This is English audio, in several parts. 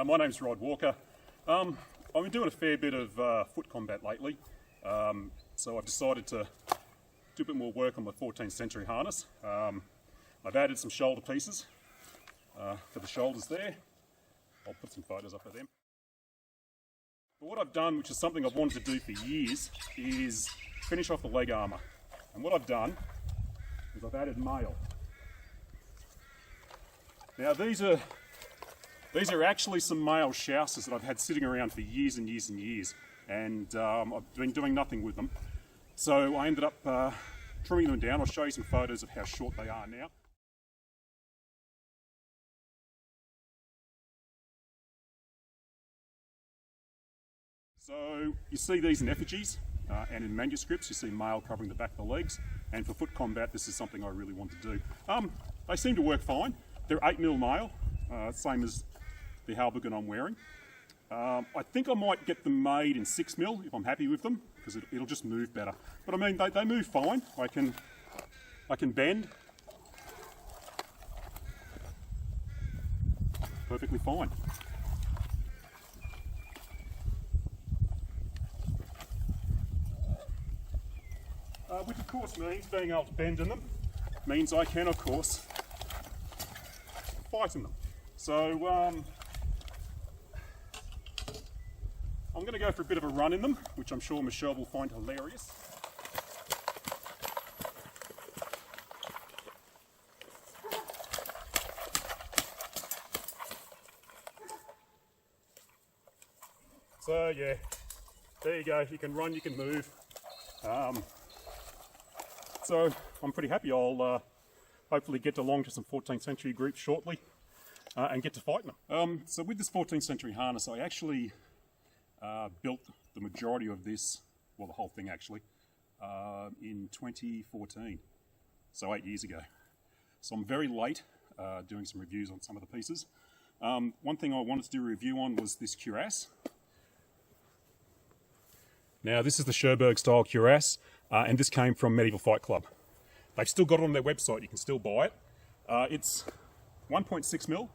My name's Rod Walker. I've been doing a fair bit of foot combat lately, so I've decided to do a bit more work on my 14th century harness. I've added some shoulder pieces for the shoulders there. I'll put some photos up of them. But what I've done, which is something I've wanted to do for years, is finish off the leg armour. And what I've done is I've added mail. Now these are actually some male shousers that I've had sitting around for years and years and years, and I've been doing nothing with them. So I ended up trimming them down. I'll show you some photos of how short they are now. So you see these in effigies and in manuscripts. You see male covering the back of the legs, and for foot combat this is something I really want to do. They seem to work fine. They're 8mm male, same as the halberdigan I'm wearing. I think I might get them made in 6mm if I'm happy with them, because it'll just move better. But I mean, they move fine. I can bend perfectly fine. Which of course means being able to bend in them means I can of course fight in them. So I'm going to go for a bit of a run in them, which I'm sure Michelle will find hilarious. So yeah, there you go, you can run, you can move. So I'm pretty happy. I'll hopefully get along to some 14th century groups shortly and get to fighting them. So with this 14th century harness, I actually built the majority of this, well the whole thing actually, in 2014, so 8 years ago. So I'm very late doing some reviews on some of the pieces. One thing I wanted to do a review on was this cuirass. Now this is the Cherbourg style cuirass, and this came from Medieval Fight Club. They've still got it on their website, you can still buy it. It's 1.6mm,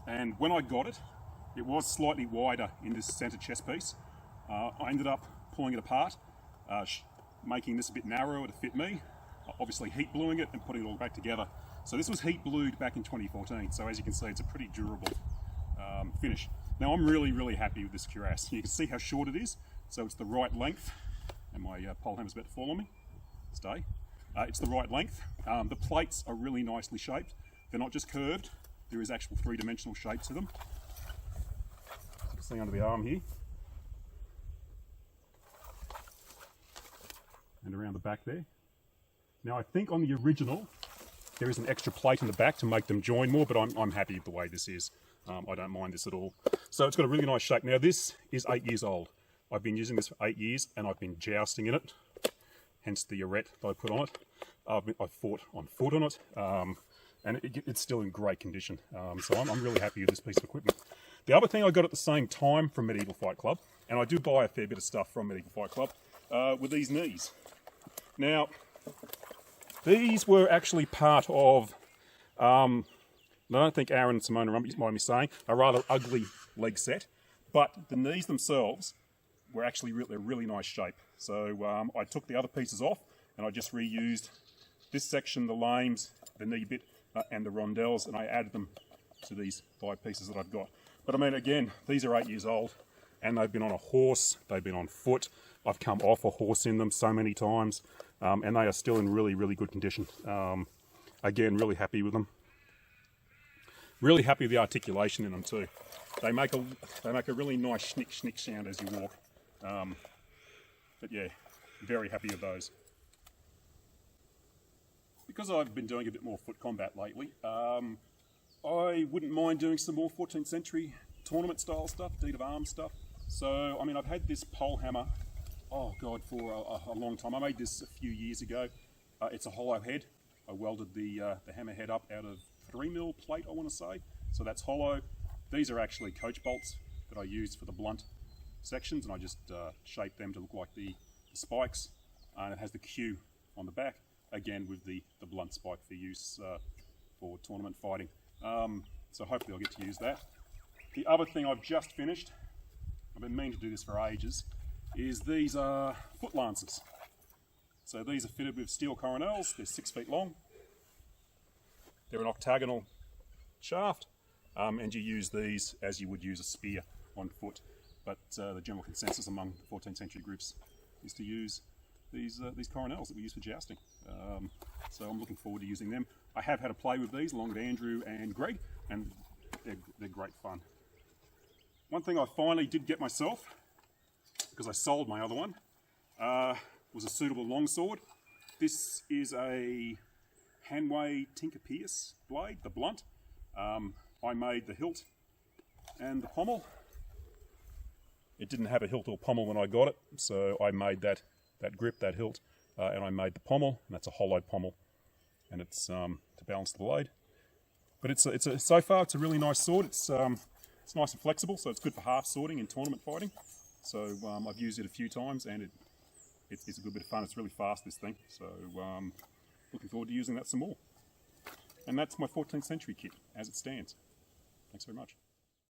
and when I got it, it was slightly wider in this centre chest piece. I ended up pulling it apart, making this a bit narrower to fit me, obviously heat bluing it and putting it all back together. So this was heat blued back in 2014, so as you can see it's a pretty durable finish. Now I'm really happy with this cuirass. You can see how short it is, so it's the right length, and my pole hammer's about to fall on me. Stay. It's the right length. The plates are really nicely shaped. They're not just curved, there is actual three-dimensional shape to them. You can see under the arm here. And around the back there. Now I think on the original, there is an extra plate in the back to make them join more, but I'm happy with the way this is. I don't mind this at all. So it's got a really nice shape. Now this is 8 years old. I've been using this for 8 years and I've been jousting in it, hence the arete that I put on it. I've fought on foot on it, and it's still in great condition. So I'm really happy with this piece of equipment. The other thing I got at the same time from Medieval Fight Club, and I do buy a fair bit of stuff from Medieval Fight Club, were these knees. Now, these were actually part of, I don't think Aaron and Simona mind me saying, a rather ugly leg set, but the knees themselves were actually really nice shape. So I took the other pieces off and I just reused this section, the lames, the knee bit, and the rondelles, and I added them to these 5 pieces that I've got. But I mean, again, these are 8 years old and they've been on a horse, they've been on foot. I've come off a horse in them so many times, and they are still in really good condition. Again, really happy with them. Really happy with the articulation in them too. They make a really nice schnick sound as you walk. But yeah, very happy with those. Because I've been doing a bit more foot combat lately, I wouldn't mind doing some more 14th century tournament style stuff, deed of arms stuff. So, I mean, I've had this pole hammer, oh God, for a long time. I made this a few years ago. It's a hollow head. I welded the hammer head up out of 3mm plate, I want to say. So that's hollow. These are actually coach bolts that I use for the blunt sections, and I just shaped them to look like the spikes. And it has the Q on the back, again with the blunt spike for use for tournament fighting. So hopefully I'll get to use that. The other thing I've just finished, I've been meaning to do this for ages, is these are foot lances. So these are fitted with steel coronels. They're 6 feet long. They're an octagonal shaft, and you use these as you would use a spear on foot. But the general consensus among 14th century groups is to use these coronels that we use for jousting. So I'm looking forward to using them. I have had a play with these along with Andrew and Greg, and they're great fun. One thing I finally did get myself, because I sold my other one, was a suitable longsword. This is a Hanway Tinker Pierce blade, the blunt. I made the hilt and the pommel. It didn't have a hilt or pommel when I got it, so I made that grip, that hilt, and I made the pommel, and that's a hollowed pommel, and it's to balance the blade. But so far it's a really nice sword. It's nice and flexible, so it's good for half swording and tournament fighting. So I've used it a few times, and it's a good bit of fun. It's really fast, this thing. So looking forward to using that some more. And that's my 14th century kit as it stands. Thanks very much.